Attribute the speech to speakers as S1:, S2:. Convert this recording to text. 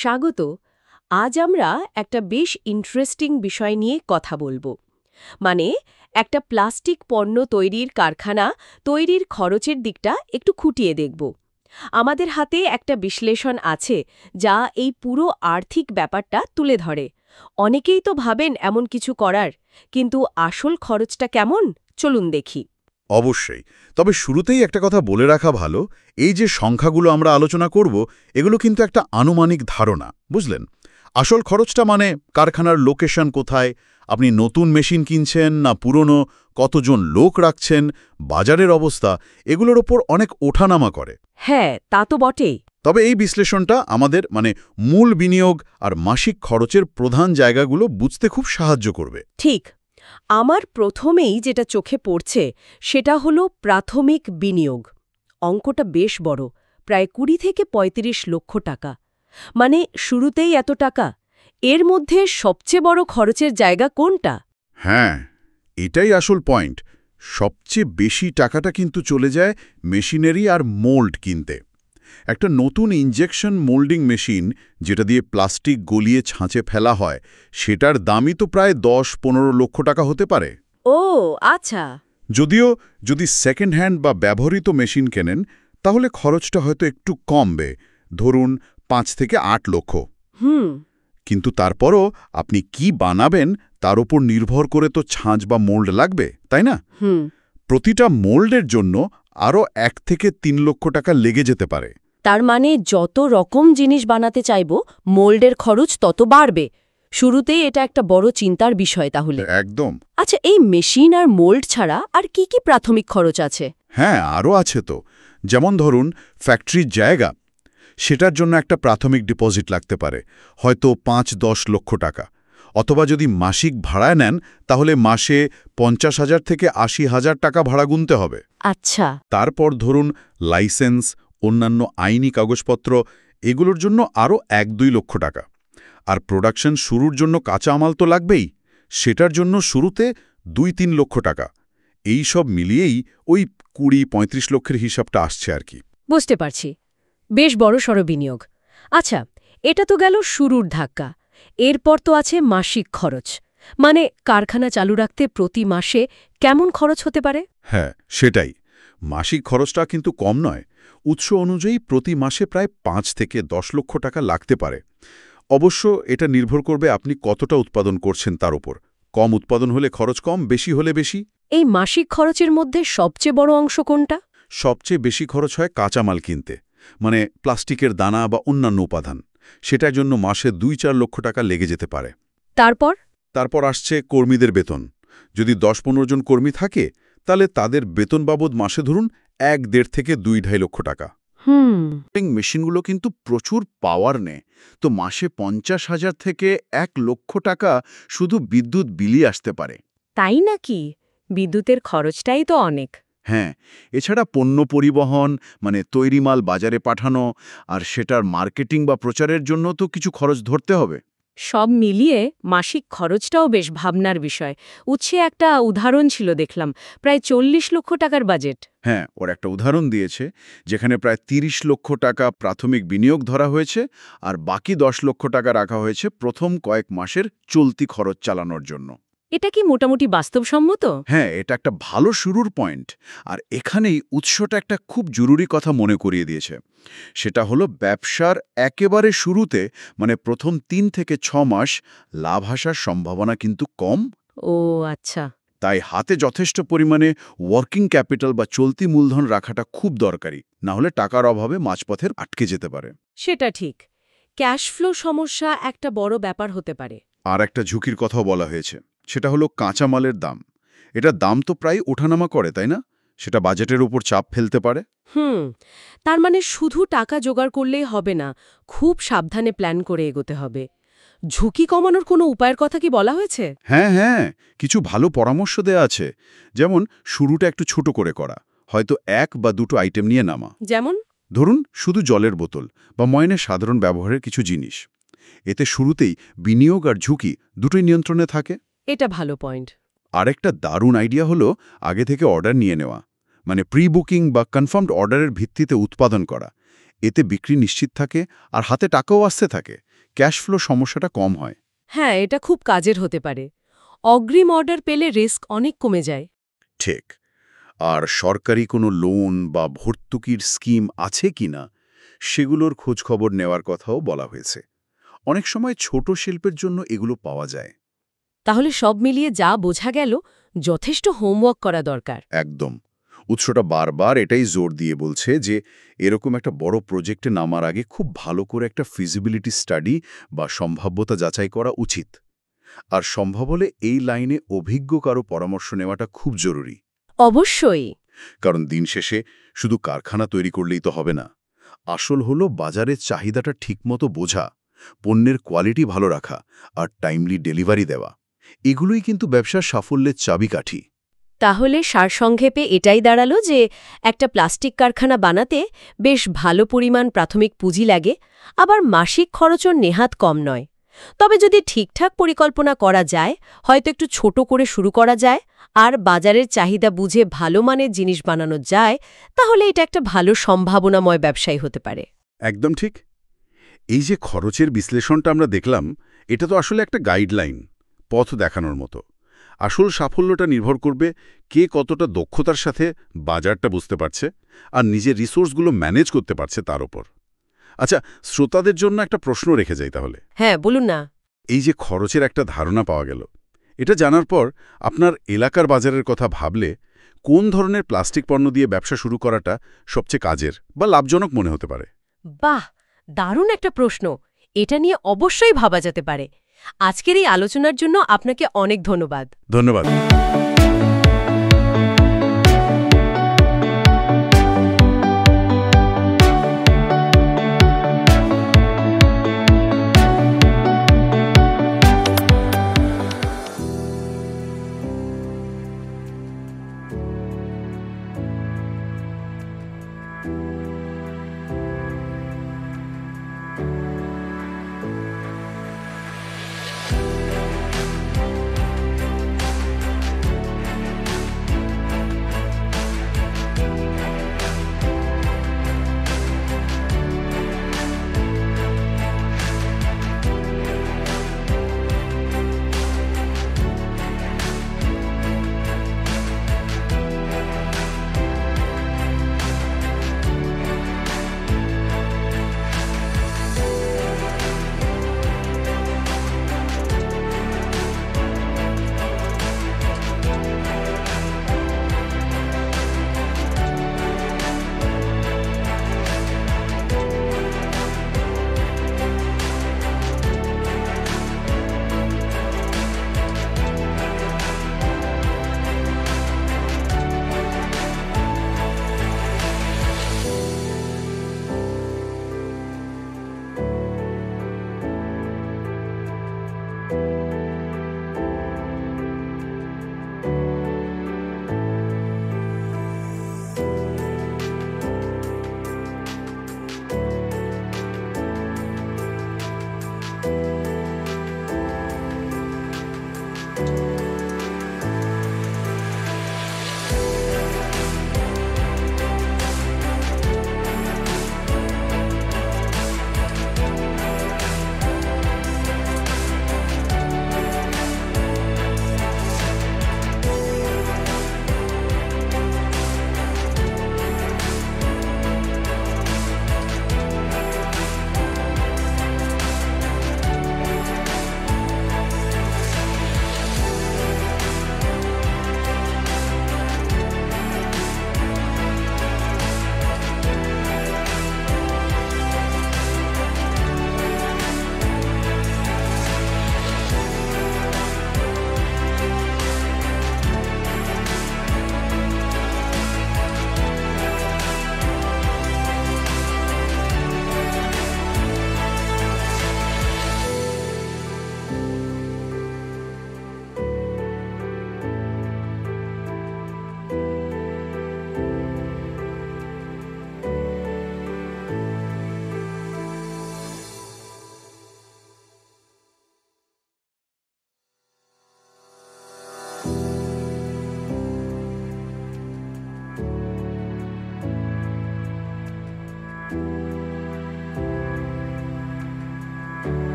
S1: স্বাগত। আজ আমরা একটা বেশ ইন্টারেস্টিং বিষয় নিয়ে কথা বলবো। মানে একটা প্লাস্টিক পণ্য তৈরির কারখানা তৈরির খরচের দিকটা একটু খুঁটিয়ে দেখব। আমাদের হাতে একটা বিশ্লেষণ আছে যা এই পুরো আর্থিক ব্যাপারটা তুলে ধরে। অনেকেই তো ভাবেন এমন কিছু করার, কিন্তু আসল খরচটা কেমন চলুন দেখি।
S2: অবশ্যই। তবে শুরুতেই একটা কথা বলে রাখা ভালো, এই যে সংখ্যাগুলো আমরা আলোচনা করব, এগুলো কিন্তু একটা আনুমানিক ধারণা, বুঝলেন? আসল খরচটা মানে কারখানার লোকেশন কোথায়, আপনি নতুন মেশিন কিনছেন না পুরনো, কতজন লোক রাখছেন, বাজারের অবস্থা, এগুলোর ওপর অনেক ওঠানামা করে।
S1: হ্যাঁ, তা তো বটেই।
S2: তবে এই বিশ্লেষণটা আমাদের মূল বিনিয়োগ আর মাসিক খরচের প্রধান জায়গাগুলো বুঝতে খুব সাহায্য করবে।
S1: ঠিক। আমার প্রথমেই যেটা চোখে পড়ছে সেটা হলো প্রাথমিক বিনিয়োগ। অঙ্কটা বেশ বড়, প্রায় ২০ থেকে ৩৫ লক্ষ টাকা। মানে শুরুতেই এত টাকা। এর মধ্যে সবচেয়ে বড় খরচের জায়গা কোনটা?
S2: হ্যাঁ, এটাই আসল পয়েন্ট। সবচেয়ে বেশি টাকাটা কিন্তু চলে যায় মেশিনারি আর মোল্ড কিনতে। একটা নতুন ইনজেকশন মোল্ডিং মেশিন, যেটা দিয়ে প্লাস্টিক গলিয়ে ছাঁচে ফেলা হয়, সেটার দামই তো প্রায় ১০-১৫ লক্ষ টাকা হতে পারে।
S1: ও আচ্ছা।
S2: যদিও যদি সেকেন্ড হ্যান্ড বা ব্যবহৃত মেশিন কেনেন, তাহলে খরচটা হয়তো একটু কমবে, ধরুন ৫ থেকে ৮ লক্ষ।
S1: হুম।
S2: কিন্তু তারপরও আপনি কি বানাবেন তার উপর নির্ভর করে তো ছাঁচ বা মোল্ড লাগবে, তাই না?
S1: হুম।
S2: প্রতিটা মোল্ডের জন্য আরও ১ থেকে ৩ লক্ষ টাকা লেগে যেতে পারে।
S1: তার মানে যত রকম জিনিস বানাতে চাইব, মোল্ডের খরচ তত বাড়বে। শুরুতেই এটা একটা বড় চিন্তার বিষয় তাহলে।
S2: একদম।
S1: আচ্ছা, এই মেশিন আর মোল্ড ছাড়া আর কি কি প্রাথমিক খরচ আছে?
S2: হ্যাঁ, আরও আছে তো। যেমন ধরুন, ফ্যাক্টরির জায়গা, সেটার জন্য একটা প্রাথমিক ডিপোজিট লাগতে পারে, হয়তো ৫-১০ লক্ষ টাকা। অথবা যদি মাসিক ভাড়ায় নেন, তাহলে মাসে ৫০,০০০ থেকে ৮০,০০০ টাকা ভাড়া গুনতে হবে।
S1: আচ্ছা।
S2: তারপর ধরুন লাইসেন্স, অন্যান্য আইনি কাগজপত্র, এগুলোর জন্য আরও ১-২ লক্ষ টাকা। আর প্রোডাকশন শুরুর জন্য কাঁচামাল তো লাগবেই, সেটার জন্য শুরুতে ২-৩ লক্ষ টাকা। এই সব মিলিয়েই ওই ২০-৩৫ লক্ষের হিসাবটা আসছে আর কি।
S1: বুঝতে পারছি। বেশ বড়সড় বিনিয়োগ। আচ্ছা, এটা তো গেল শুরুর ধাক্কা। এরপর তো আছে মাসিক খরচ। মানে কারখানা চালু রাখতে প্রতি মাসে কেমন খরচ হতে পারে?
S2: হ্যাঁ, সেটাই। মাসিক খরচটা কিন্তু কম নয়। উৎস অনুযায়ী প্রতি মাসে প্রায় ৫ থেকে ১০ লক্ষ টাকা লাগতে পারে। অবশ্য এটা নির্ভর করবে আপনি কতটা উৎপাদন করছেন তার উপর। কম উৎপাদন হলে খরচ কম, বেশি হলে বেশি।
S1: এই মাসিক খরচের মধ্যে সবচেয়ে বড় অংশ কোনটা?
S2: সবচেয়ে বেশি খরচ হয় কাঁচামাল কিনতে, মানে প্লাস্টিকের দানা বা অন্যান্য উপাদান। সেটার জন্য মাসে ২-৪ লক্ষ টাকা লেগে যেতে পারে।
S1: তারপর?
S2: তারপর আসছে কর্মীদের বেতন। যদি ১০-১৫ জন কর্মী থাকে, তাহলে তাদের বেতন বাবদ মাসে ধরুন ১-১.৫ থেকে ২-২.৫ লক্ষ টাকা।
S1: হুম।
S2: মেশিনগুলো কিন্তু প্রচুর পাওয়ার নেয়, তো মাসে ৫০,০০০ থেকে ১ লক্ষ টাকা শুধু বিদ্যুৎ বিলই আসতে পারে।
S1: তাই নাকি? বিদ্যুতের খরচটাই তো অনেক।
S2: হ্যাঁ, এছাড়া পণ্য পরিবহন, তৈরি মাল বাজারে পাঠানো, আর সেটার মার্কেটিং বা প্রচারের জন্য তো কিছু খরচ ধরতে হবে।
S1: সব মিলিয়ে মাসিক খরচটাও বেশ ভাবনার বিষয়। উৎসে একটা উদাহরণ ছিল দেখলাম, প্রায় ৪০ লক্ষ টাকার বাজেট।
S2: হ্যাঁ, ওর একটা উদাহরণ দিয়েছে, যেখানে প্রায় ৩০ লক্ষ টাকা প্রাথমিক বিনিয়োগ ধরা হয়েছে, আর বাকি ১০ লক্ষ টাকা রাখা হয়েছে প্রথম কয়েক মাসের চলতি খরচ চালানোর জন্য।
S1: এটা কি মোটামুটি বাস্তবসম্মত?
S2: হ্যাঁ, এটা একটা ভালো শুরুর পয়েন্ট। আর এখানেই উৎসটা একটা খুব জরুরি কথা মনে করিয়ে দিয়েছে। সেটা হলো ব্যবসার একেবারে শুরুতে, প্রথম ৩ থেকে ৬ মাস লাভ আসার সম্ভাবনা কিন্তু কম।
S1: ও আচ্ছা।
S2: তাই হাতে যথেষ্ট পরিমাণে ওয়ার্কিং ক্যাপিটাল বা চলতি মূলধন রাখাটা খুব দরকারি, না হলে টাকার অভাবে মাঝপথে আটকে যেতে পারে।
S1: সেটা ঠিক। ক্যাশ ফ্লো সমস্যা একটা বড় ব্যাপার হতে পারে।
S2: আর একটা ঝুঁকির কথাও বলা হয়েছে, সেটা হলো কাঁচামালের দাম। এটার দাম তো প্রায় ওঠানামা করে, তাই না? সেটা বাজেটের উপর চাপ ফেলতে পারে।
S1: হুম। তার মানে শুধু টাকা জোগাড় করলেই হবে না, খুব সাবধানে প্ল্যান করে এগোতে হবে। ঝুঁকি কমানোর কোনো উপায়ের কথা কি বলা হয়েছে?
S2: হ্যাঁ, হ্যাঁ, কিছু ভালো পরামর্শ দেয়া আছে। যেমন শুরুটা একটু ছোট করে করা, হয়তো ১ বা ২টো আইটেম নিয়ে নামা।
S1: যেমন?
S2: ধরুন শুধু জলের বোতল বা ময়নের সাধারণ ব্যবহারের কিছু জিনিস। এতে শুরুতেই বিনিয়োগ আর ঝুঁকি দুটোই নিয়ন্ত্রণে থাকে।
S1: এটা ভালো পয়েন্ট।
S2: আরেকটা দারুণ আইডিয়া হলো আগে থেকে অর্ডার নিয়ে নেওয়া, প্রি বুকিং বা কনফার্মড অর্ডারের ভিত্তিতে উৎপাদন করা। এতে বিক্রি নিশ্চিত থাকে আর হাতে টাকাও আসতে থাকে। ক্যাশ ফ্লো সমস্যাটা কম হয়।
S1: হ্যাঁ, এটা খুব কাজের হতে পারে। অগ্রিম অর্ডার পেলে রিস্ক অনেক কমে যায়।
S2: ঠিক। আর সরকারি কোনো লোন বা ভর্তুকির স্কিম আছে কিনা সেগুলোর খোঁজখবর নেওয়ার কথাও বলা হয়েছে। অনেক সময় ছোট শিল্পের জন্য এগুলো পাওয়া যায়।
S1: তাহলে সব মিলিয়ে যা বোঝা গেল, যথেষ্ট হোমওয়ার্ক করা দরকার।
S2: একদম। উৎসটা বারবার এটাই জোর দিয়ে বলছে যে এরকম একটা বড় প্রজেক্টে নামার আগে খুব ভালো করে একটা ফিজিবিলিটি স্টাডি বা সম্ভাব্যতা যাচাই করা উচিত। আর সম্ভব হলে এই লাইনে অভিজ্ঞ কারো পরামর্শ নেওয়াটা খুব জরুরি।
S1: অবশ্যই।
S2: কারণ দিন শেষে শুধু কারখানা তৈরি করলেই তো হবে না। আসল হলো বাজারের চাহিদাটা ঠিকমতো বোঝা, পণ্যের কোয়ালিটি ভালো রাখা আর টাইমলি ডেলিভারি দেওয়া। এগুলোই কিন্তু ব্যবসার সাফল্যের চাবিকাঠি।
S1: তাহলে সারসংক্ষেপে এটাই দাঁড়ালো যে একটা প্লাস্টিক কারখানা বানাতে বেশ ভালো পরিমাণ প্রাথমিক পুঁজি লাগে, আবার মাসিক খরচও নেহাত কম নয়। তবে যদি ঠিকঠাক পরিকল্পনা করা যায়, হয়তো একটু ছোট করে শুরু করা যায়, আর বাজারের চাহিদা বুঝে ভালো মানের জিনিস বানানো যায়, তাহলে এটা একটা ভালো সম্ভাবনাময় ব্যবসায়ী হতে পারে।
S2: একদম ঠিক। এই যে খরচের বিশ্লেষণটা আমরা দেখলাম, এটা তো আসলে একটা গাইডলাইন, পথ দেখানোর মতো। আসল সাফল্যটা নির্ভর করবে কে কতটা দক্ষতার সাথে বাজারটা বুঝতে পারছে আর নিজের রিসোর্সগুলো ম্যানেজ করতে পারছে তার উপর। আচ্ছা, শ্রোতাদের জন্য একটা প্রশ্ন রেখে যাই তাহলে।
S1: হ্যাঁ, বলুন না।
S2: এই যে খরচের একটা ধারণা পাওয়া গেল, এটা জানার পর আপনার এলাকার বাজারের কথা ভাবলে কোন ধরনের প্লাস্টিক পণ্য দিয়ে ব্যবসা শুরু করাটা সবচেয়ে কাজের বা লাভজনক মনে হতে পারে?
S1: বাহ, দারুণ একটা প্রশ্ন। এটা নিয়ে অবশ্যই ভাবা যেতে পারে। আজকের এই আলোচনার জন্য আপনাকে অনেক ধন্যবাদ।
S2: ধন্যবাদ।